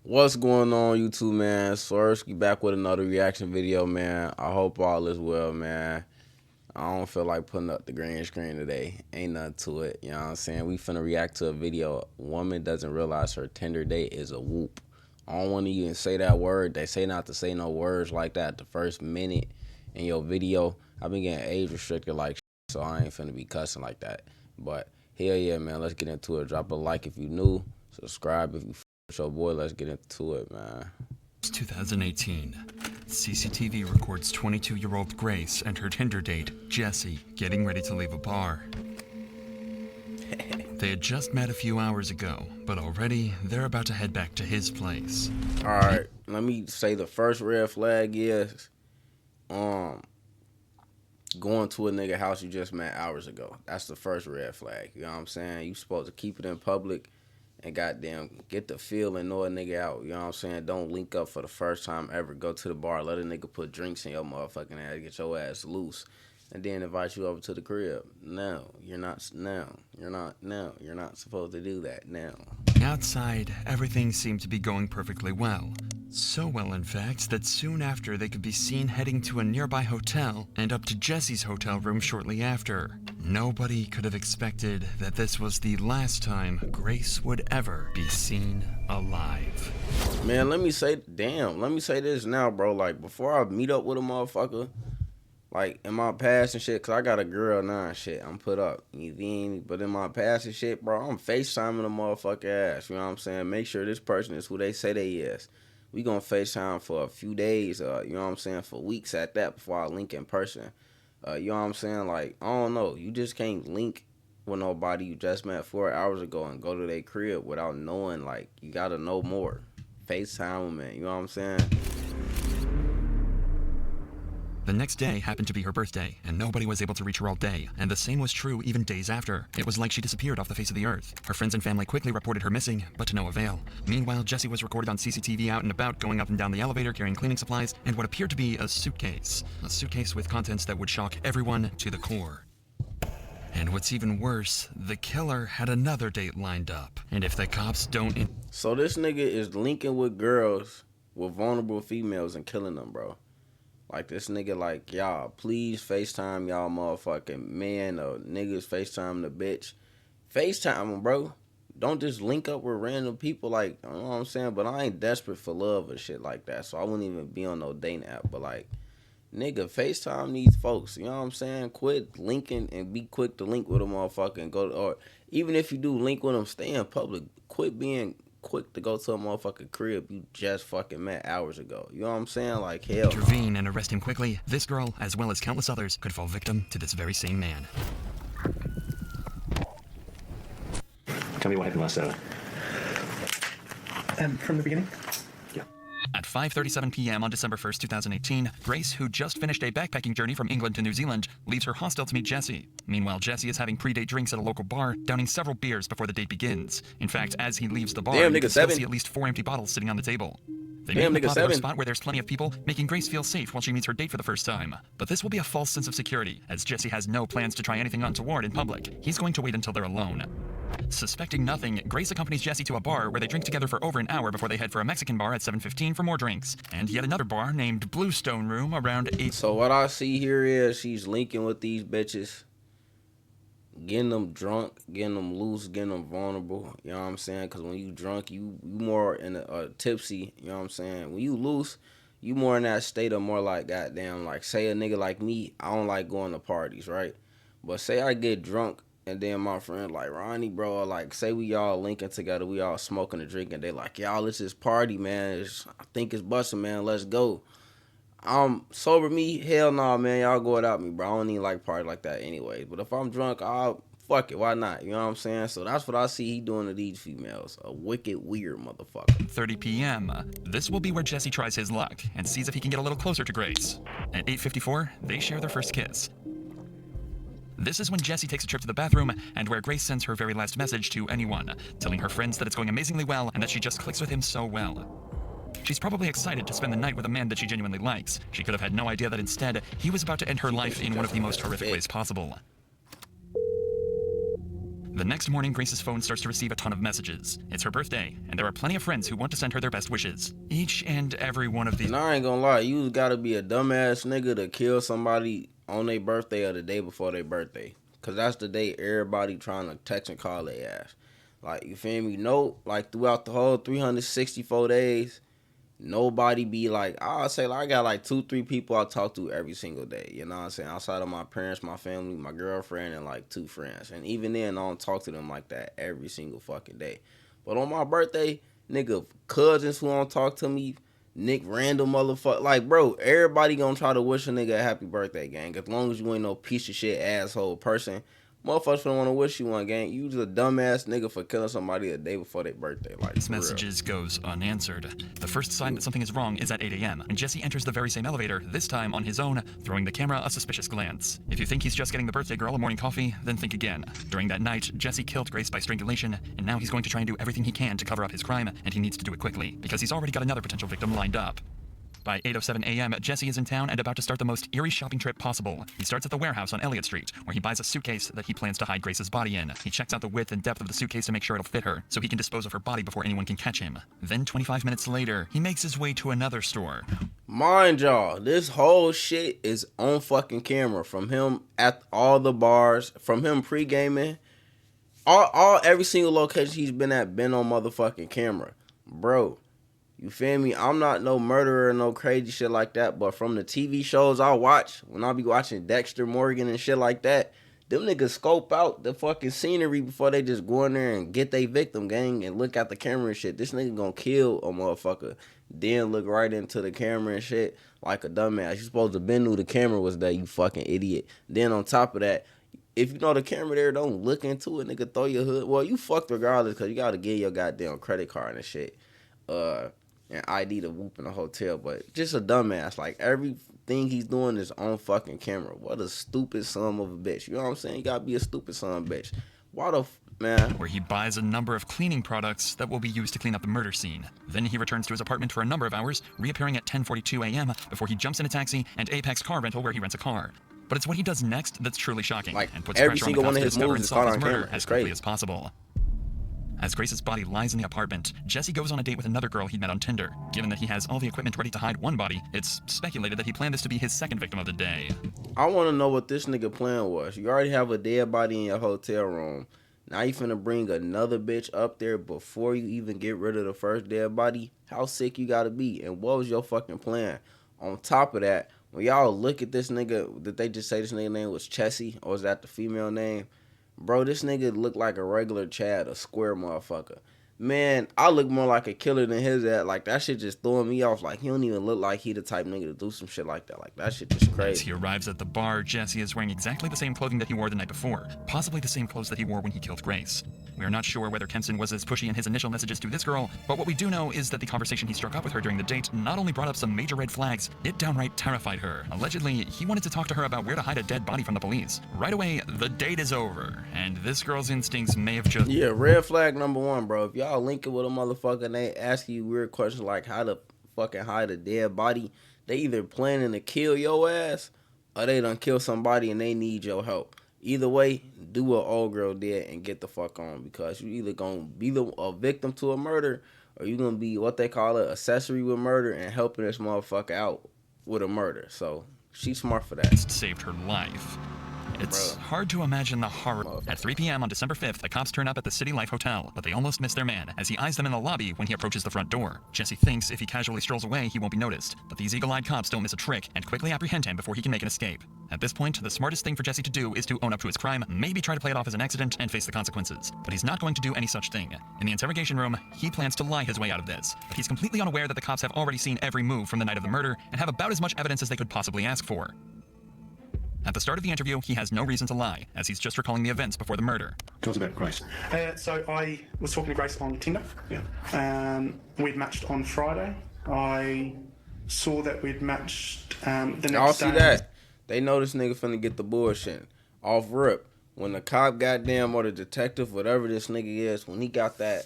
What's going on, YouTube, man? Swerveskii back with another reaction video, man. I hope all is well, man. I don't feel like putting up the green screen today. Ain't nothing to it. You know what I'm saying? We finna react to a video. Woman doesn't realize her Tinder date is a whoop. I don't want to even say that word. They say not to say no words like that the first minute in your video. I've been getting age restricted like so I ain't finna be cussing like that. But hell yeah, man. Let's get into it. Drop a like if you new. Subscribe if you with your boy. Let's get into it, man. It's 2018. CCTV records 22-year-old Grace and her Tinder date, Jesse, getting ready to leave a bar. They had just met a few hours ago, but already they're about to head back to his place. Alright, let me say the first red flag is going to a nigga house you just met hours ago. That's the first red flag. You know what I'm saying? You supposed to keep it in public and goddamn get the feel and know a nigga out. You know what I'm saying? Don't link up for the first time ever. Go to the bar, let a nigga put drinks in your motherfucking ass, get your ass loose, and then invite you over to the crib. No, you're not. No, you're not. No, you're not supposed to do that. No. Outside, everything seemed to be going perfectly well. So well, in fact, that soon after they could be seen heading to a nearby hotel and up to Jesse's hotel room shortly after. Nobody could have expected that this was the last time Grace would ever be seen alive. Man, let me say this now, bro. Like, before I meet up with a motherfucker, like, in my past and shit, because I got a girl now and shit, I'm put up, you feel me? But in my past and shit, bro, I'm FaceTiming a motherfucker ass, you know what I'm saying? Make sure this person is who they say they is. We gonna FaceTime for a few days, you know what I'm saying, for weeks at that before I link in person. You know what I'm saying? Like, I don't know. You just can't link with nobody you just met 4 hours ago and go to their crib without knowing. Like, you gotta know more. FaceTime, man. You know what I'm saying? The next day happened to be her birthday, and nobody was able to reach her all day, and the same was true even days after. It was like she disappeared off the face of the earth. Her friends and family quickly reported her missing, but to no avail. Meanwhile, Jesse was recorded on CCTV out and about, going up and down the elevator, carrying cleaning supplies, and what appeared to be a suitcase. A suitcase with contents that would shock everyone to the core. And what's even worse, the killer had another date lined up. And if the cops don't... So this nigga is linking with girls, with vulnerable females, and killing them, bro. Like, this nigga, like, y'all, please FaceTime y'all motherfucking man or niggas FaceTime the bitch. FaceTime them, bro. Don't just link up with random people, like, you know what I'm saying? But I ain't desperate for love or shit like that, so I wouldn't even be on no dating app. But, like, nigga, FaceTime these folks, you know what I'm saying? Quit linking and be quick to link with a motherfucker and go to, or even if you do link with them, stay in public. Quit being quick to go to a motherfucking crib you just fucking met hours ago. You know what I'm saying? Like, hell. Intervene and arrest him quickly. This girl, as well as countless others, could fall victim to this very same man. Tell me what happened last Saturday. From the beginning? Yeah. At 5:37 p.m. on December 1st, 2018, Grace, who just finished a backpacking journey from England to New Zealand, leaves her hostel to meet Jesse. Meanwhile, Jesse is having pre-date drinks at a local bar, downing several beers before the date begins. In fact, as he leaves the bar, you can still see at least 4 empty bottles sitting on the table. They meet in a popular spot where there's plenty of people, making Grace feel safe while she meets her date for the first time. But this will be a false sense of security, as Jesse has no plans to try anything untoward in public. He's going to wait until they're alone. Suspecting nothing, Grace accompanies Jesse to a bar where they drink together for over an hour before they head for a Mexican bar at 7:15 for more drinks, and yet another bar named Bluestone Room around 8. So what I see here is she's linking with these bitches, getting them drunk, getting them loose, getting them vulnerable. You know what I'm saying? Because when you drunk, you more in a tipsy. You know what I'm saying? When you loose, you more in that state of more like, goddamn, like, say a nigga like me, I don't like going to parties, right? But say I get drunk, and then my friend like, Ronnie, bro, like, say we all linking together, we all smoking and drinking. They like, y'all, let's just party, man. I think it's busting, man. Let's go. Sober me, hell no, man. Y'all go without me, bro. I don't even like party like that anyway. But if I'm drunk, I'll fuck it. Why not? You know what I'm saying? So that's what I see he doing to these females. A wicked, weird motherfucker. 30 p.m. This will be where Jesse tries his luck and sees if he can get a little closer to Grace. At 8:54, they share their first kiss. This is when Jesse takes a trip to the bathroom and where Grace sends her very last message to anyone, telling her friends that it's going amazingly well and that she just clicks with him so well. She's probably excited to spend the night with a man that she genuinely likes. She could have had no idea that instead, he was about to end her life in one of the most horrific ways possible. The next morning, Grace's phone starts to receive a ton of messages. It's her birthday, and there are plenty of friends who want to send her their best wishes. Each and every one of these... And I ain't gonna lie, you gotta be a dumbass nigga to kill somebody on their birthday or the day before their birthday. Cause that's the day everybody trying to text and call their ass. Like, you feel me? No, like throughout the whole 364 days, nobody be like, I'll say, like, I got like 2-3 people I talk to every single day. You know what I'm saying? Outside of my parents, my family, my girlfriend, and like 2 friends. And even then, I don't talk to them like that every single fucking day. But on my birthday, nigga, cousins who don't talk to me, Nick random motherfucker. Like, bro, everybody gonna try to wish a nigga a happy birthday, gang. As long as you ain't no piece of shit asshole person. Motherfuckers don't want to wish you one, gang. You just a dumbass nigga for killing somebody the day before their birthday. Like, These messages goes unanswered. The first sign that something is wrong is at 8 a.m. when Jesse enters the very same elevator, this time on his own, throwing the camera a suspicious glance. If you think he's just getting the birthday girl a morning coffee, then think again. During that night, Jesse killed Grace by strangulation, and now he's going to try and do everything he can to cover up his crime, and he needs to do it quickly, because he's already got another potential victim lined up. By 8:07 a.m., Jesse is in town and about to start the most eerie shopping trip possible. He starts at the warehouse on Elliott Street, where he buys a suitcase that he plans to hide Grace's body in. He checks out the width and depth of the suitcase to make sure it'll fit her, so he can dispose of her body before anyone can catch him. Then 25 minutes later, he makes his way to another store. Mind y'all, this whole shit is on fucking camera. From him at all the bars, from him pre-gaming, every single location he's been at been on motherfucking camera. Bro, you feel me? I'm not no murderer or no crazy shit like that, but from the TV shows I watch, when I be watching Dexter Morgan and shit like that, them niggas scope out the fucking scenery before they just go in there and get their victim, gang, and look at the camera and shit. This nigga gonna kill a motherfucker, then look right into the camera and shit like a dumbass. You supposed to been knew the camera was there, you fucking idiot. Then on top of that, if you know the camera there, don't look into it, nigga, throw your hood. Well, you fucked regardless, because you gotta get your goddamn credit card and shit. And ID to whoop in a hotel, but just a dumbass. Like, everything he's doing is on fucking camera. What a stupid son of a bitch. You know what I'm saying? You gotta be a stupid son of a bitch. Why the man? Where he buys a number of cleaning products that will be used to clean up the murder scene. Then he returns to his apartment for a number of hours, reappearing at 10:42 a.m. before he jumps in a taxi and Apex Car Rental, where he rents a car. But it's what he does next that's truly shocking, Like, and puts every pressure on the single cops one of to his discover moves and is solve caught his on murder camera. as It's quickly crazy. as possible. As Grace's body lies in the apartment, Jesse goes on a date with another girl he'd met on Tinder. Given that he has all the equipment ready to hide one body, it's speculated that he planned this to be his second victim of the day. I want to know what this nigga plan was. You already have a dead body in your hotel room. Now you finna bring another bitch up there before you even get rid of the first dead body? How sick you gotta be? And what was your fucking plan? On top of that, when y'all look at this nigga, did they just say this nigga name was Chessie? Or is that the female name? Bro, this nigga look like a regular Chad, a square motherfucker. Man, I look more like a killer than his ass. Like, that shit just throwing me off. Like, he don't even look like he the type nigga to do some shit like that. Like, that shit just As crazy. he arrives at the bar, Jesse is wearing exactly the same clothing that he wore the night before, possibly the same clothes that he wore when he killed Grace. We are not sure whether Kempson was as pushy in his initial messages to this girl, but what we do know is that the conversation he struck up with her during the date not only brought up some major red flags, it downright terrified her. Allegedly, he wanted to talk to her about where to hide a dead body from the police. Right away, the date is over, and this girl's instincts may have just... Yeah, red flag number one, bro. If y'all link it with a motherfucker and they ask you weird questions like how to fucking hide a dead body, they either planning to kill your ass or they done kill somebody and they need your help. Either way, do what old girl did and get the fuck on, because you either gonna be a victim to a murder or you gonna be what they call it, accessory with murder and helping this motherfucker out with a murder. So she's smart for that. saved her life. It's hard to imagine the horror. At 3 p.m. on December 5th, the cops turn up at the City Life Hotel, but they almost miss their man as he eyes them in the lobby when he approaches the front door. Jesse thinks if he casually strolls away, he won't be noticed, but these eagle-eyed cops don't miss a trick and quickly apprehend him before he can make an escape. At this point, the smartest thing for Jesse to do is to own up to his crime, maybe try to play it off as an accident and face the consequences. But he's not going to do any such thing. In the interrogation room, he plans to lie his way out of this, but he's completely unaware that the cops have already seen every move from the night of the murder and have about as much evidence as they could possibly ask for. At the start of the interview, he has no reason to lie, as he's just recalling the events before the murder. Tell us about Grace. So I was talking to Grace on Tinder. Yeah. We'd matched on Friday. I saw that we'd matched the next Y'all see day. that? They know this nigga finna get the bullshit off rip. When the cop goddamn or the detective, whatever this nigga is, when he got that,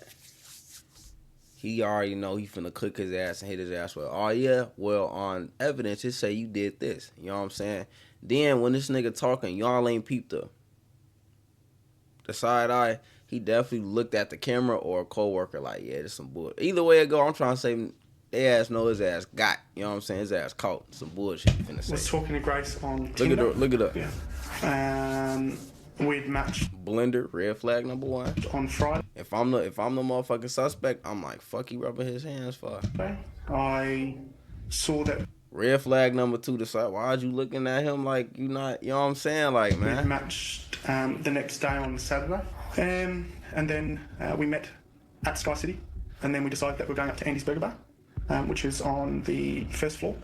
he already know he finna cook his ass and hit his ass with, oh yeah, well on evidence it say you did this. You know what I'm saying? Then when this nigga talking, y'all ain't peeped up. the side eye, he definitely looked at the camera or a coworker like, yeah, this some bull. Either way it go, I'm trying to say they ass know his ass got. You know what I'm saying? His ass caught. Some bullshit you finna say. Was talking to Grace on Look Tinder. it up. Yeah. We'd matched Blender, red flag number 1. on Friday. If I'm the motherfucking suspect, I'm like, fuck he rubbing his hands for. I saw that Red flag number 2, decide why'd you looking at him like you not, you know what I'm saying? Like, we'd man. matched the next day on Saturday. And then we met at Sky City. And then we decided that we were going up to Andy's Burger Bar, which is on the first floor.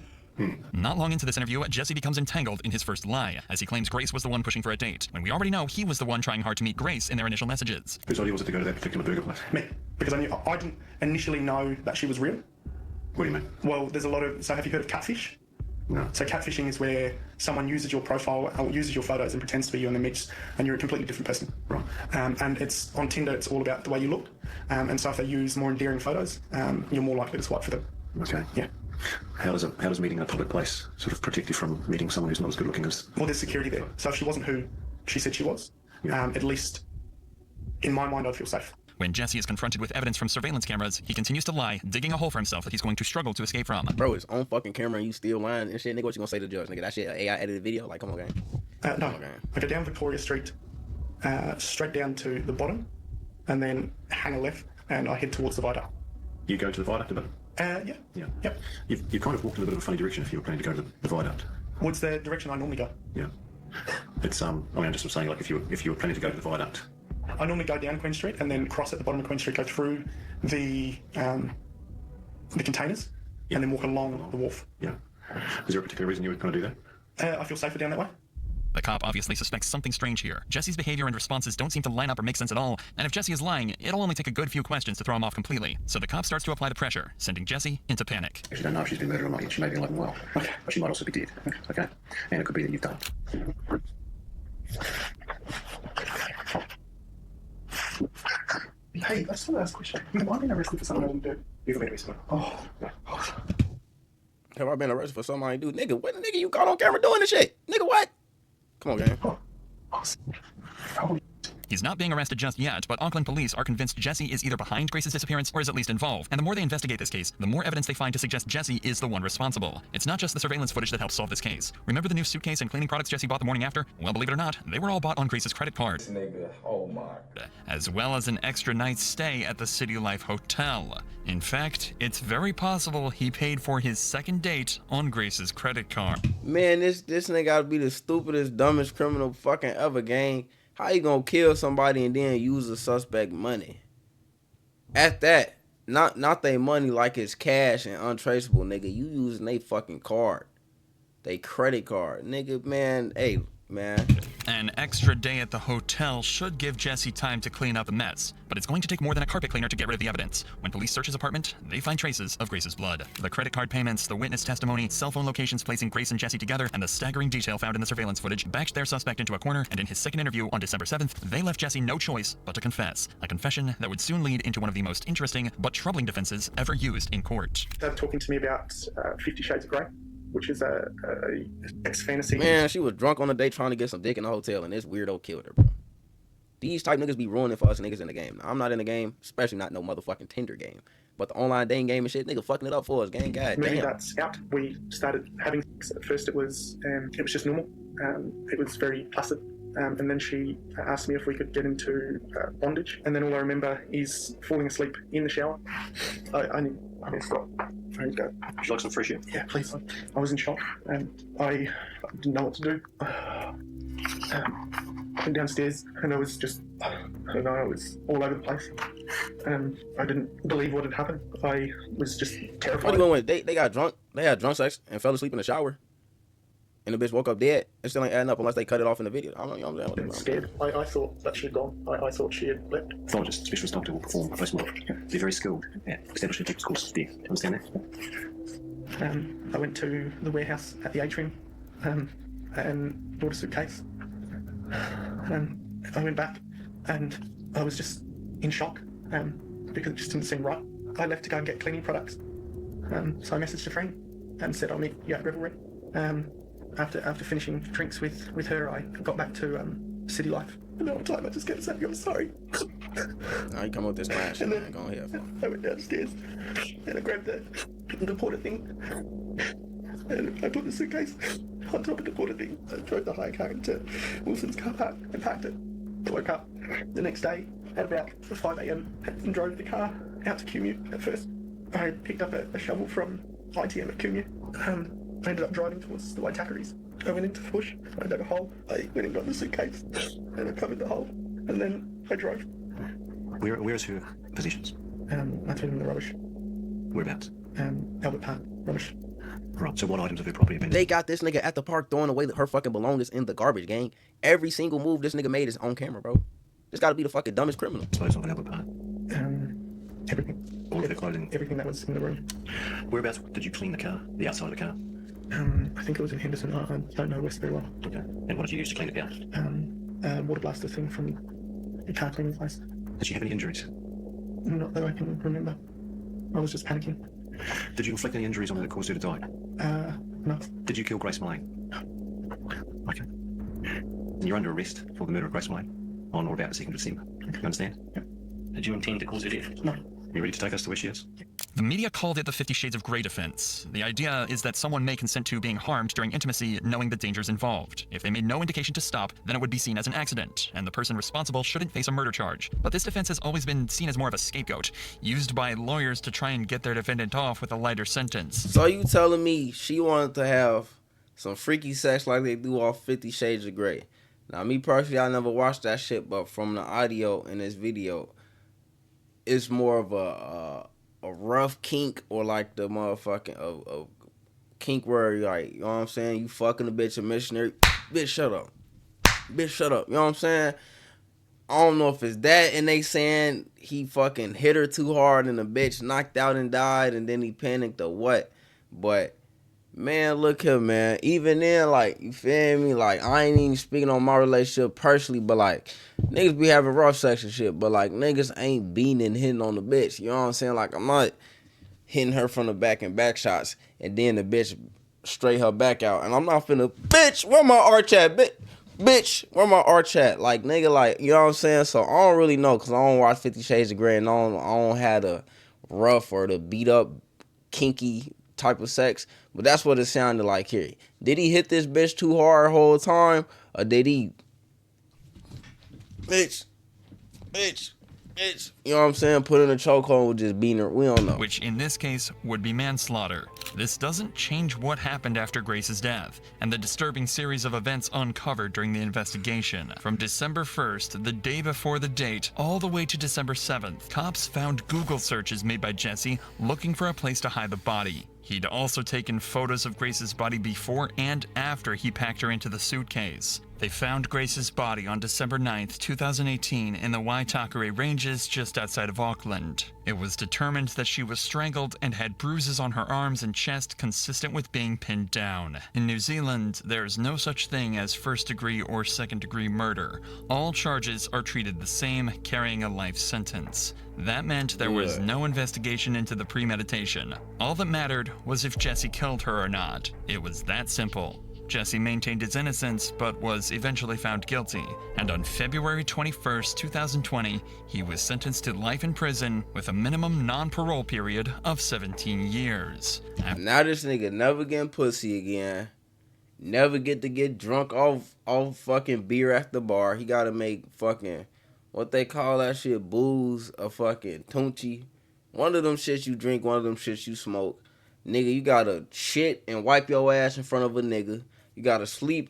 Not long into this interview, Jesse becomes entangled in his first lie, as he claims Grace was the one pushing for a date, when we already know he was the one trying hard to meet Grace in their initial messages. Whose idea was it to go to that particular burger place? Me. Because I didn't initially know that she was real. What do you mean? Well, there's a lot of... So have you heard of catfish? No. So catfishing is where someone uses your profile, or uses your photos and pretends to be you and then meets, and you're a completely different person. Right. And it's on Tinder, it's all about the way you look. And so if they use more endearing photos, you're more likely to swipe for them. Okay. Yeah. How does meeting in a public place sort of protect you from meeting someone who's not as good looking as... Well, there's security there. So if she wasn't who she said she was, at least in my mind, I'd feel safe. When Jesse is confronted with evidence from surveillance cameras, he continues to lie, digging a hole for himself that he's going to struggle to escape from. Bro, it's on fucking camera and you still lying and shit. Nigga, what you gonna say to the judge? Nigga, that shit AI edited video? Like, come on, gang. No. I go down Victoria Street, straight down to the bottom, and then hang a left, and I head towards the viaduct. You go to the viaduct a bit? Yeah. Yeah. Yep. You've kind of walked in a bit of a funny direction if you were planning to go to the viaduct. What's the direction I normally go? Yeah. It's I mean, I'm just saying, like, if you were planning to go to the viaduct. I normally go down Queen Street and then cross at the bottom of Queen Street, go through the containers, and then walk along the wharf. Yeah. Is there a particular reason you would kind of do that? I feel safer down that way. The cop obviously suspects something strange here. Jesse's behavior and responses don't seem to line up or make sense at all, and if Jesse is lying, it'll only take a good few questions to throw him off completely. So the cop starts to apply the pressure, sending Jesse into panic. If you don't know if she's been murdered or not yet, she may be alive and well. Okay. But she might also be dead. Okay? And it could be that you've done it. Hey, I just want to ask a question. Have I been arrested for something I didn't do? You've been arrested. Oh. Have I been arrested for something I ain't do? Nigga, what nigga you caught on camera doing this shit? Nigga, what? Come on, gang. Oh. He's not being arrested just yet, but Auckland police are convinced Jesse is either behind Grace's disappearance or is at least involved. And the more they investigate this case, the more evidence they find to suggest Jesse is the one responsible. It's not just the surveillance footage that helps solve this case. Remember the new suitcase and cleaning products Jesse bought the morning after? Well, believe it or not, they were all bought on Grace's credit card. Nigga, oh my. As well as an extra night's stay at the City Life Hotel. In fact, it's very possible he paid for his second date on Grace's credit card. Man, this nigga gotta be the stupidest, dumbest criminal fucking ever, gang. How you gonna kill somebody and then use a suspect money? At that, not they money like it's cash and untraceable, nigga. You using they fucking card. They credit card. Nigga, man, hey, man. An extra day at the hotel should give Jesse time to clean up a mess, but it's going to take more than a carpet cleaner to get rid of the evidence. When police search his apartment, they find traces of Grace's blood. The credit card payments, the witness testimony, cell phone locations placing Grace and Jesse together, and the staggering detail found in the surveillance footage backed their suspect into a corner, and in his second interview on December 7th, they left Jesse no choice but to confess. A confession that would soon lead into one of the most interesting but troubling defenses ever used in court. They're talking to me about 50 Shades of Grey, which is a sex fantasy. Man, she was drunk on a date trying to get some dick in the hotel, and this weirdo killed her, bro. These type niggas be ruining for us niggas in the game. Now, I'm not in the game, especially not no motherfucking Tinder game. But the online dating game and shit, nigga fucking it up for us, gang. God Moving damn. that's out, we started having sex. At first it was just normal. It was very placid. And then she asked me if we could get into bondage. And then all I remember is falling asleep in the shower. I need to stop. I need to go. Would you like some fresh air? Yeah, please. I was in shock and I didn't know what to do. I went downstairs and I was just, I don't know, I was all over the place. I didn't believe what had happened. I was just terrified. What you going with? They got drunk. They had drunk sex and fell asleep in the shower. And the bitch woke up dead. It still ain't adding up unless they cut it off in the video. I don't know, you know what I'm saying? Scared. I thought that she had gone. I thought she had left. Pathologist, specialist doctor will perform a post-mortem. Be very skilled at establishing the cause of death. You understand that? I went to the warehouse at the atrium and bought a suitcase. I went back and I was just in shock because it just didn't seem right. I left to go and get cleaning products. So I messaged a friend and said I'll meet you at Revelry. After finishing drinks with her, I got back to City Life And the whole time I just kept saying, I'm sorry. Now you come up with this flash, And man. then Go ahead. I went downstairs and I grabbed the porter thing and I put the suitcase on top of the porter thing. I drove the hire car into Wilson's car park and parked it. I woke up the next day at about 5 a.m. and drove the car out to Cumu at first. I picked up a shovel from ITM at Cumu. I ended up driving towards the Waitakaris. I went into the bush, I dug a hole, I went and got the suitcase and I covered the hole and then I drove. Where's her possessions? I threw them in the rubbish. Whereabouts? Albert Park, rubbish. Right, so what items of her property have been? They got this nigga at the park throwing away her fucking belongings in the garbage, gang. Every single move this nigga made is on camera, bro. This gotta be the fucking dumbest criminal. Disposed of at Albert Park. Everything. All of her clothing. Everything that was in the room. Whereabouts did you clean the car? The outside of the car? I think it was in Henderson. I don't know West very well. Okay. And what did you use to clean it down? Water blaster thing from the car cleaning place. Did she have any injuries? Not that I can remember. I was just panicking. Did you inflict any injuries on her that caused her to die? No. Did you kill Grace Mullane? Okay. And you're under arrest for the murder of Grace Mullane on or about the 2nd of December. You understand? Yep. Did you intend to cause her death? No. You ready to take us to where she is? The media called it the 50 Shades of Grey defense. The idea is that someone may consent to being harmed during intimacy knowing the dangers involved. If they made no indication to stop, then it would be seen as an accident, and the person responsible shouldn't face a murder charge. But this defense has always been seen as more of a scapegoat, used by lawyers to try and get their defendant off with a lighter sentence. So you telling me she wanted to have some freaky sex like they do off 50 Shades of Grey? Now, me personally, I never watched that shit, but from the audio in this video, it's more of a rough kink, or like the motherfucking a kink where you're like, you know what I'm saying, you fucking a bitch, a missionary, bitch shut up, bitch shut up, you know what I'm saying? I don't know if it's that and they saying he fucking hit her too hard and the bitch knocked out and died and then he panicked or what, but man, look here, man. Even then, like, you feel me? Like, I ain't even speaking on my relationship personally, but, like, niggas be having rough sex and shit, but, like, niggas ain't beating and hitting on the bitch. You know what I'm saying? Like, I'm not hitting her from the back and back shots, and then the bitch straight her back out. And I'm not finna, bitch, where my arch at? Bitch, where my arch at? Like, nigga, like, you know what I'm saying? So, I don't really know, because I don't watch 50 Shades of Grey, and I don't have the rough or the beat up, kinky type of sex, but that's what it sounded like here. Did he hit this bitch too hard the whole time, or did he bitch, you know what I'm saying, put in a chokehold with just beating her? We don't know. Which in this case would be manslaughter. This doesn't change what happened after Grace's death, and the disturbing series of events uncovered during the investigation. From December 1st, the day before the date, all the way to December 7th, cops found Google searches made by Jesse looking for a place to hide the body. He'd also taken photos of Grace's body before and after he packed her into the suitcase. They found Grace's body on December 9th, 2018 in the Waitakere Ranges just outside of Auckland. It was determined that she was strangled and had bruises on her arms and chest consistent with being pinned down. In New Zealand, there's no such thing as first-degree or second-degree murder. All charges are treated the same, carrying a life sentence. That meant there was no investigation into the premeditation. All that mattered was if Jesse killed her or not. It was that simple. Jesse maintained his innocence, but was eventually found guilty, and on February 21st, 2020, he was sentenced to life in prison with a minimum non-parole period of 17 years. Now this nigga never getting pussy again. Never get to get drunk off fucking beer at the bar. He gotta make fucking, what they call that shit, booze, a fucking tunchi. One of them shits you drink, one of them shits you smoke. Nigga, you gotta shit and wipe your ass in front of a nigga. You gotta sleep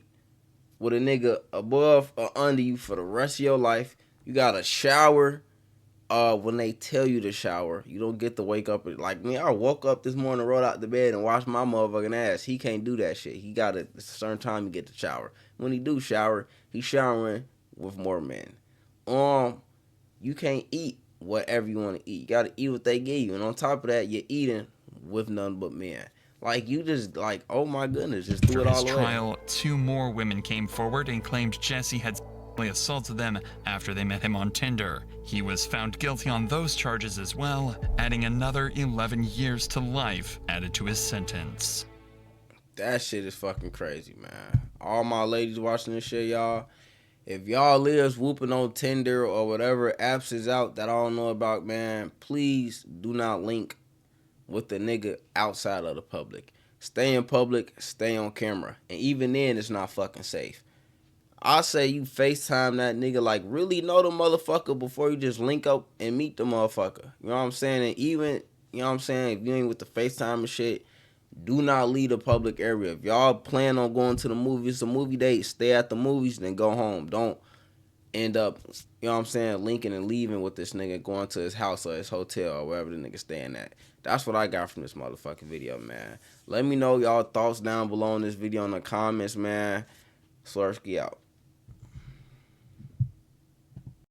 with a nigga above or under you for the rest of your life. You gotta shower when they tell you to shower. You don't get to wake up. Like me, I woke up this morning, rolled out the bed, and washed my motherfucking ass. He can't do that shit. He got a certain time to get to shower. When he do shower, he's showering with more men. You can't eat whatever you want to eat. You gotta eat what they give you. And on top of that, you're eating with none but men. Like, you just, like, oh my goodness, just threw it all away. After his trial, 2 more women came forward and claimed Jesse had sexually assaulted them after they met him on Tinder. He was found guilty on those charges as well, adding another 11 years to life added to his sentence. That shit is fucking crazy, man. All my ladies watching this shit, y'all, If y'all lives whooping on Tinder or whatever apps is out that I don't know about, man, please do not link with the nigga outside of the public. Stay in public, stay on camera. And even then, it's not fucking safe. I say you FaceTime that nigga, like really know the motherfucker before you just link up and meet the motherfucker. You know what I'm saying? And even, you know what I'm saying, if you ain't with the FaceTime and shit, do not leave the public area. If y'all plan on going to the movies, a movie date, stay at the movies, then go home. Don't end up, you know what I'm saying, linking and leaving with this nigga, going to his house or his hotel or wherever the nigga staying at. That's what I got from this motherfucking video, man. Let me know y'all thoughts down below in this video in the comments, man. Swerveskii out.